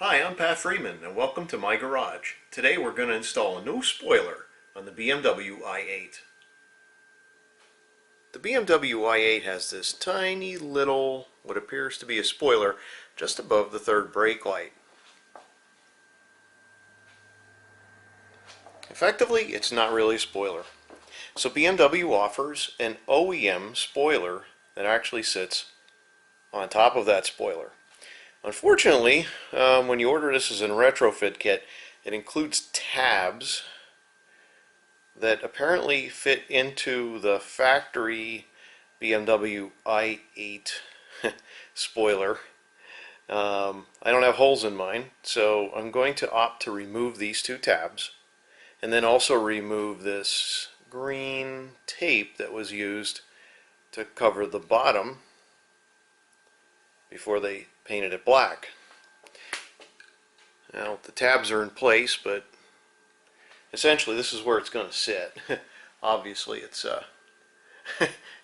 Hi, I'm Pat Freeman and welcome to my garage. Today we're going to install a new spoiler on the BMW i8. The BMW i8 has this tiny little, what appears to be a spoiler, just above the third brake light. Effectively, it's not really a spoiler. So BMW offers an OEM spoiler that actually sits on top of that spoiler. Unfortunately, when you order this as a retrofit kit, it includes tabs that apparently fit into the factory BMW i8 spoiler. I don't have holes in mine, so I'm going to opt to remove these two tabs and then also remove this green tape that was used to cover the bottom before they painted it black. Now the tabs are in place, but essentially this is where it's going to sit. Obviously it's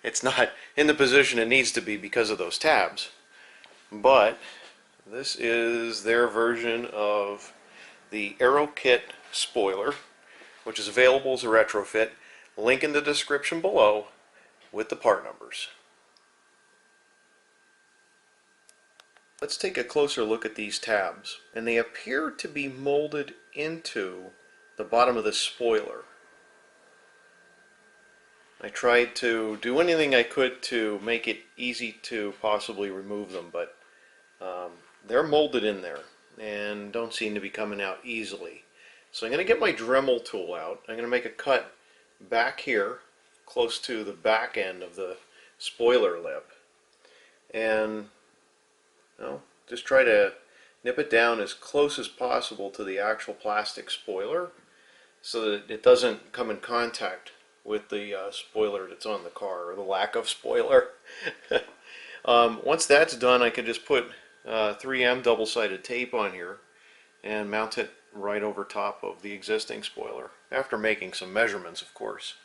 it's not in the position it needs to be because of those tabs, but this is their version of the Aero Kit spoiler, which is available as a retrofit. Link in the description below with the part numbers. Let's take a closer look at these tabs, and they appear to be molded into the bottom of the spoiler. I tried to do anything I could to make it easy to possibly remove them, but they're molded in there and don't seem to be coming out easily. So I'm going to get my Dremel tool out. I'm going to make a cut back here close to the back end of the spoiler lip, and just try to nip it down as close as possible to the actual plastic spoiler so that it doesn't come in contact with the spoiler that's on the car, or the lack of spoiler. Once that's done, I can just put 3M double-sided tape on here and mount it right over top of the existing spoiler, after making some measurements, of course.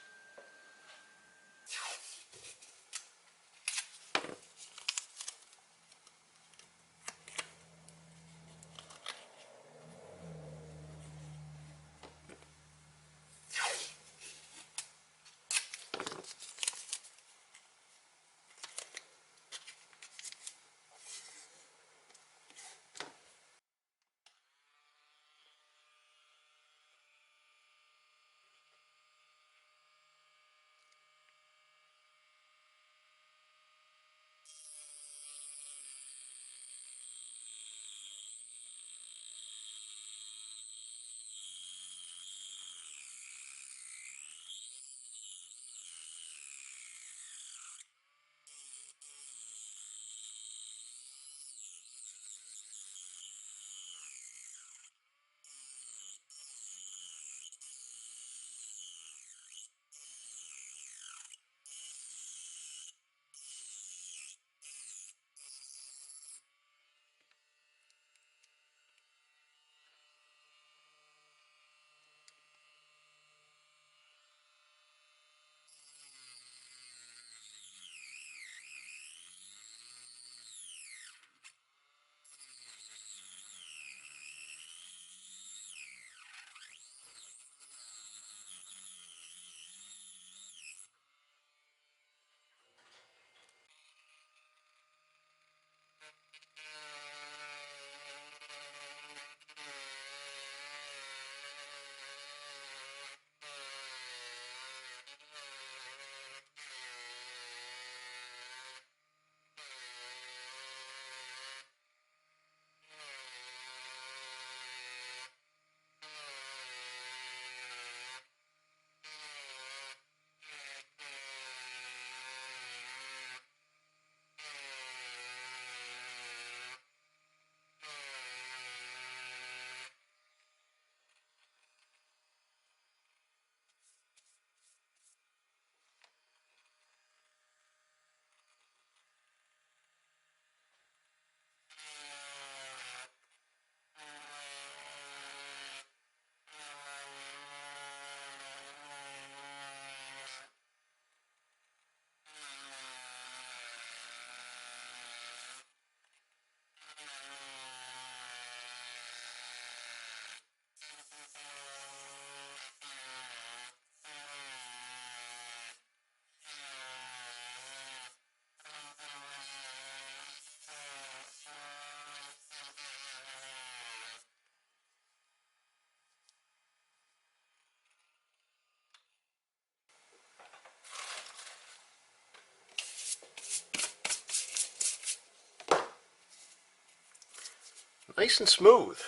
Nice and smooth.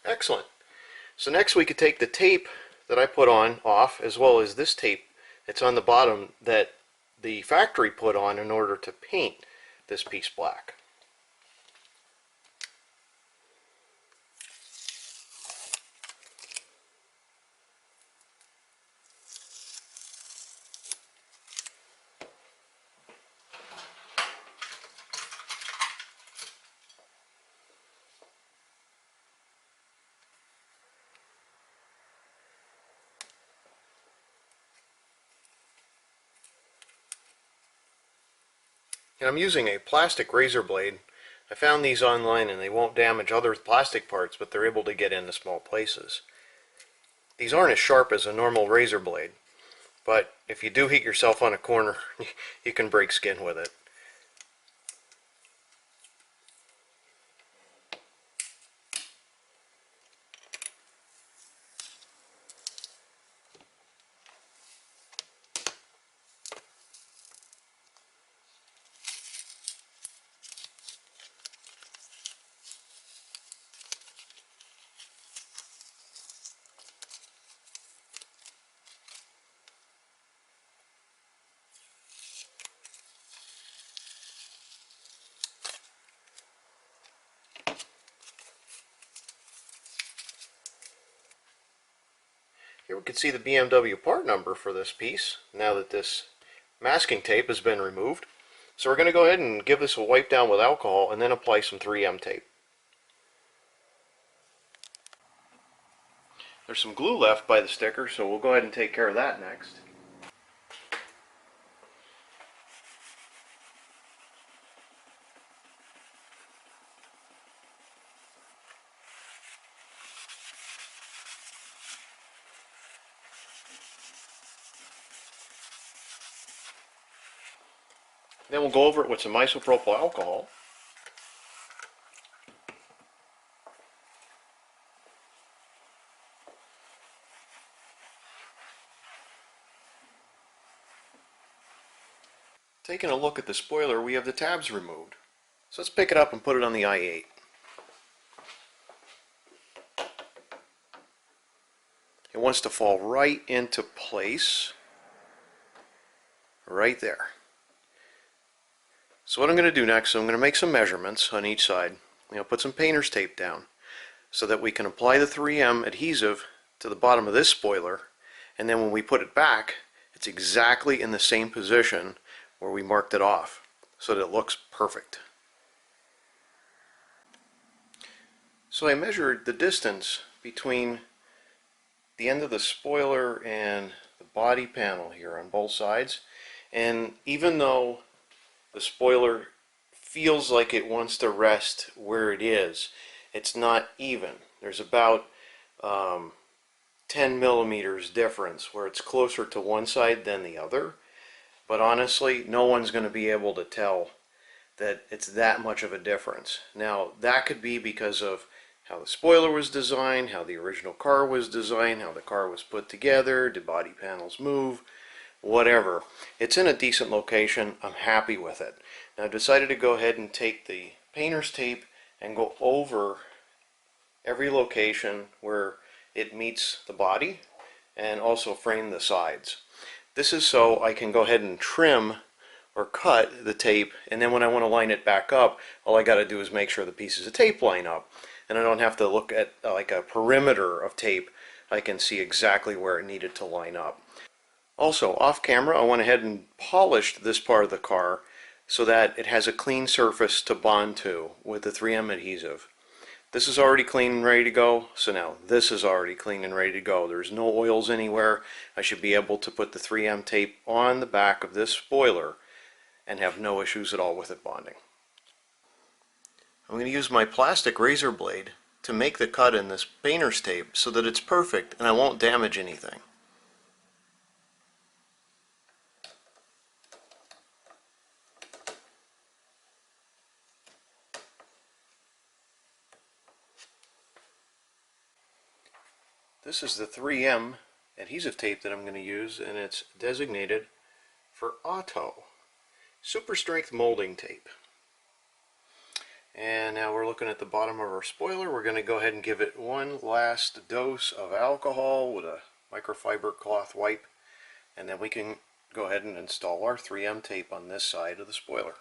Excellent. So next we could take the tape that I put on off, as well as this tape that's on the bottom that the factory put on in order to paint this piece black. And I'm using a plastic razor blade. I found these online and they won't damage other plastic parts, but they're able to get into small places. These aren't as sharp as a normal razor blade, but if you do hit yourself on a corner, you can break skin with it. Here we can see the BMW part number for this piece, now that this masking tape has been removed. So we're going to go ahead and give this a wipe down with alcohol and then apply some 3M tape. There's some glue left by the sticker, so we'll go ahead and take care of that next. Then we'll go over it with some isopropyl alcohol. Taking a look at the spoiler, we have the tabs removed. So let's pick it up and put it on the i8. It wants to fall right into place, right there. So what I'm going to do next is I'm going to make some measurements on each side. Put some painter's tape down so that we can apply the 3M adhesive to the bottom of this spoiler, and then when we put it back, it's exactly in the same position where we marked it off, so that it looks perfect. So I measured the distance between the end of the spoiler and the body panel here on both sides, and even though the spoiler feels like it wants to rest where it is, it's not even. There's about 10 millimeters difference where it's closer to one side than the other, but honestly no one's going to be able to tell that it's that much of a difference. Now that could be because of how the spoiler was designed, how the original car was designed, how the car was put together, did body panels move, whatever. It's in a decent location. I'm happy with it. Now I've decided to go ahead and take the painter's tape and go over every location where it meets the body and also frame the sides. This is so I can go ahead and trim or cut the tape, and then when I want to line it back up, all I got to do is make sure the pieces of tape line up, and I don't have to look at like a perimeter of tape. I can see exactly where it needed to line up. Also, off camera, I went ahead and polished this part of the car so that it has a clean surface to bond to with the 3M adhesive. This is already clean and ready to go, so now this is already clean and ready to go. There's no oils anywhere. I should be able to put the 3M tape on the back of this spoiler and have no issues at all with it bonding. I'm going to use my plastic razor blade to make the cut in this painter's tape so that it's perfect and I won't damage anything. This is the 3M adhesive tape that I'm going to use, and it's designated for auto super strength molding tape. And now we're looking at the bottom of our spoiler. We're going to go ahead and give it one last dose of alcohol with a microfiber cloth wipe, and then we can go ahead and install our 3M tape on this side of the spoiler.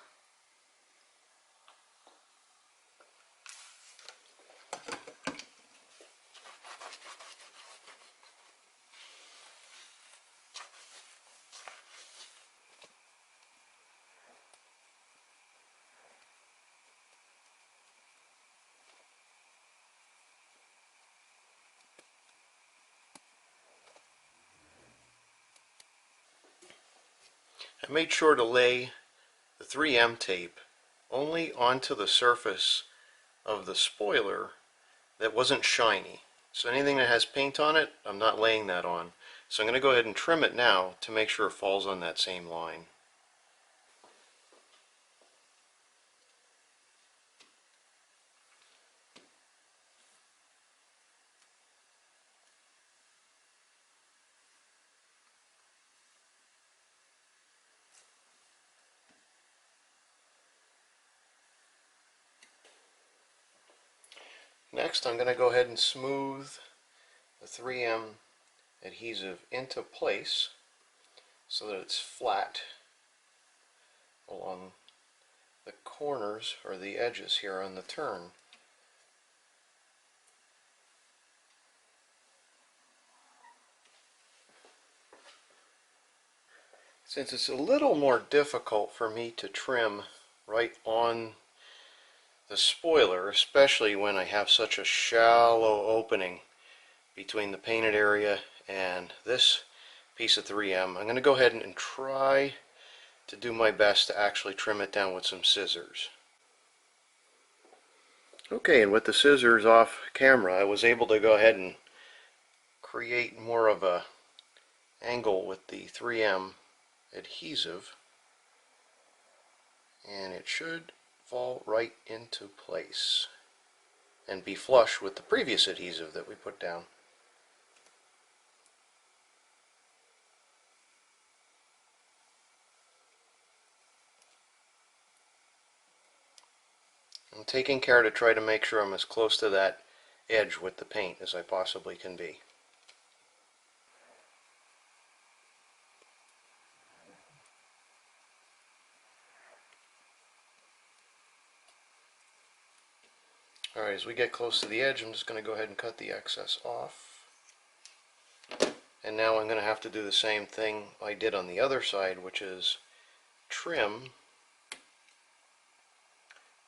I made sure to lay the 3M tape only onto the surface of the spoiler that wasn't shiny. So anything that has paint on it, I'm not laying that on. So I'm going to go ahead and trim it now to make sure it falls on that same line. Next, I'm going to go ahead and smooth the 3M adhesive into place so that it's flat along the corners or the edges here on the turn. Since it's a little more difficult for me to trim right on the spoiler, especially when I have such a shallow opening between the painted area and this piece of 3M, I'm going to go ahead and try to do my best to actually trim it down with some scissors. Okay, and with the scissors off camera, I was able to go ahead and create more of a angle with the 3M adhesive, and it should fall right into place and be flush with the previous adhesive that we put down. I'm taking care to try to make sure I'm as close to that edge with the paint as I possibly can be. Alright, as we get close to the edge, I'm just going to go ahead and cut the excess off. And now I'm going to have to do the same thing I did on the other side, which is trim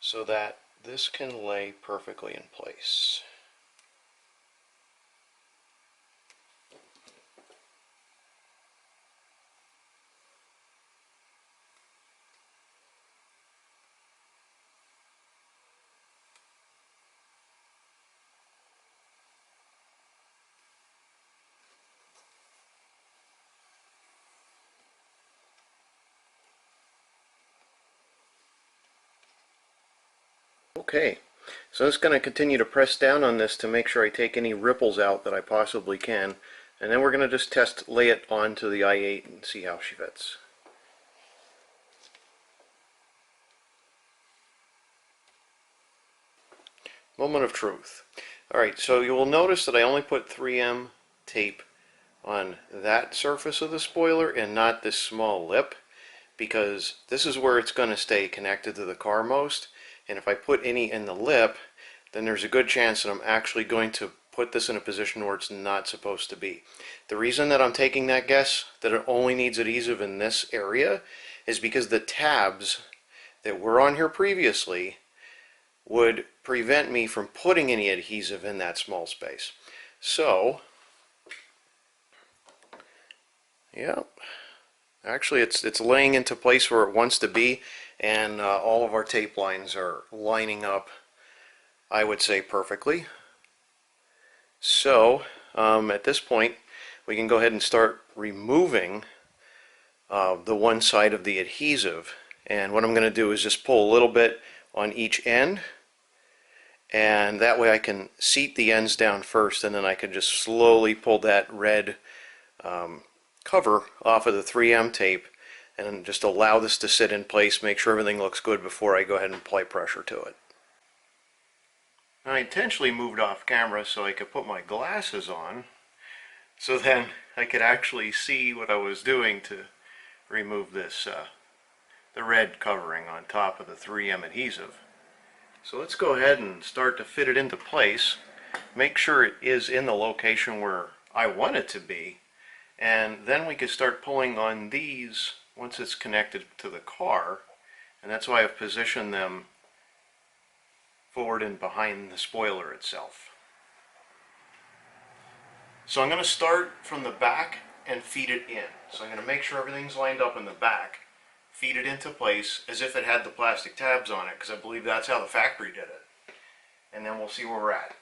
so that this can lay perfectly in place. Okay, so I'm just going to continue to press down on this to make sure I take any ripples out that I possibly can, and then we're going to just lay it onto the i8 and see how she fits. Moment of truth. Alright, so you will notice that I only put 3M tape on that surface of the spoiler and not this small lip, because this is where it's going to stay connected to the car most, and if I put any in the lip, then there's a good chance that I'm actually going to put this in a position where it's not supposed to be. The reason that I'm taking that guess that it only needs adhesive in this area is because the tabs that were on here previously would prevent me from putting any adhesive in that small space. So, yeah, actually it's laying into place where it wants to be, and all of our tape lines are lining up, I would say, perfectly. So at this point we can go ahead and start removing the one side of the adhesive, and what I'm going to do is just pull a little bit on each end, and that way I can seat the ends down first, and then I can just slowly pull that red cover off of the 3M tape and just allow this to sit in place, make sure everything looks good before I go ahead and apply pressure to it. I intentionally moved off camera so I could put my glasses on, so then I could actually see what I was doing to remove this, the red covering on top of the 3M adhesive. So let's go ahead and start to fit it into place. Make sure it is in the location where I want it to be, and then we can start pulling on these once it's connected to the car, and that's why I've positioned them forward and behind the spoiler itself. So I'm going to start from the back and feed it in. So I'm going to make sure everything's lined up in the back, feed it into place as if it had the plastic tabs on it, because I believe that's how the factory did it. And then we'll see where we're at.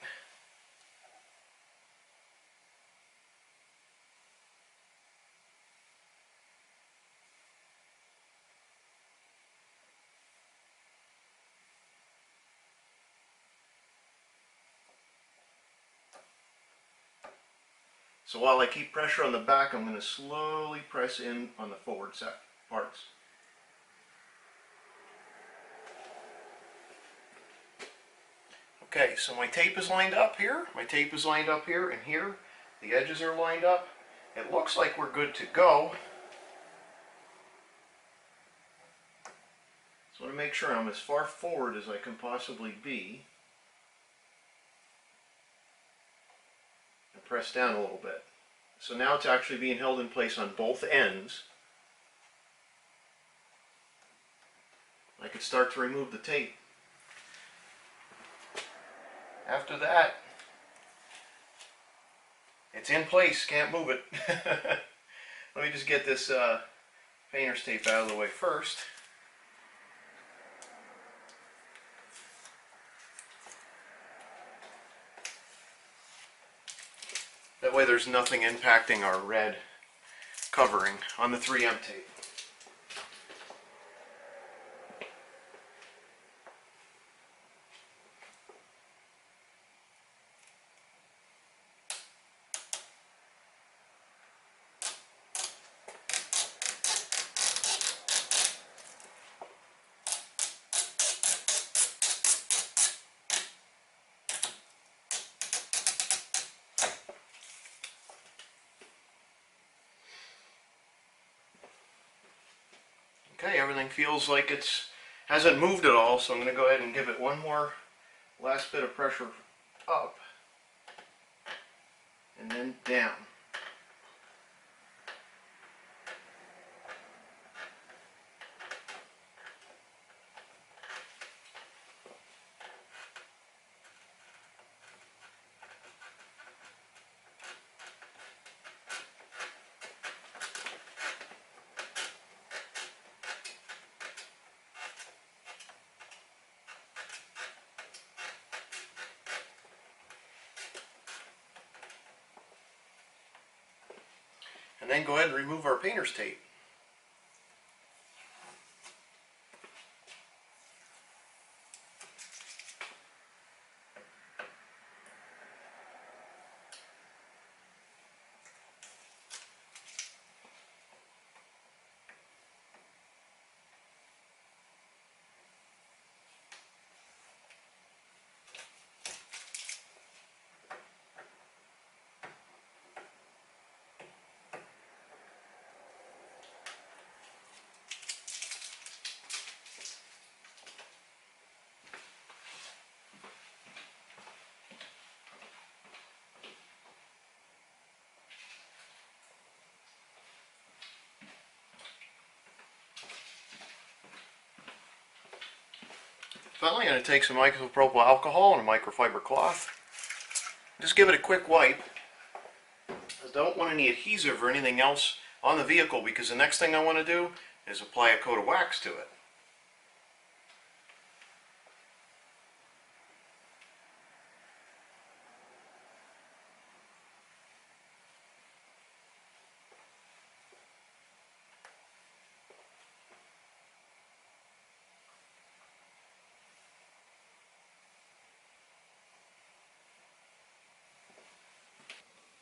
So while I keep pressure on the back, I'm going to slowly press in on the forward set parts. Okay, so my tape is lined up here, and here. The edges are lined up. It looks like we're good to go. So I want to make sure I'm as far forward as I can possibly be. And press down a little bit. So now it's actually being held in place on both ends. I could start to remove the tape. After that, it's in place, can't move it. Let me just get this painter's tape out of the way first. That way there's nothing impacting our red covering on the 3M tape. Okay, everything feels like hasn't moved at all, so I'm going to go ahead and give it one more last bit of pressure up and then down. And then go ahead and remove our painter's tape. Finally, I'm going to take some isopropyl alcohol and a microfiber cloth. Just give it a quick wipe. I don't want any adhesive or anything else on the vehicle, because the next thing I want to do is apply a coat of wax to it.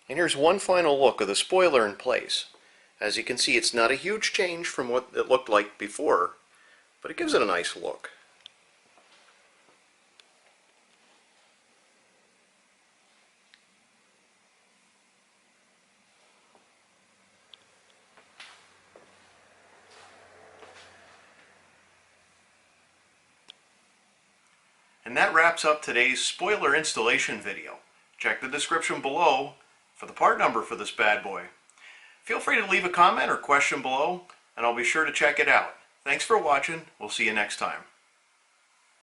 And here's one final look of the spoiler in place. As you can see, it's not a huge change from what it looked like before, but it gives it a nice look. And that wraps up today's spoiler installation video. Check the description below for the part number for this bad boy. Feel free to leave a comment or question below, and I'll be sure to check it out. Thanks for watching. We'll see you next time.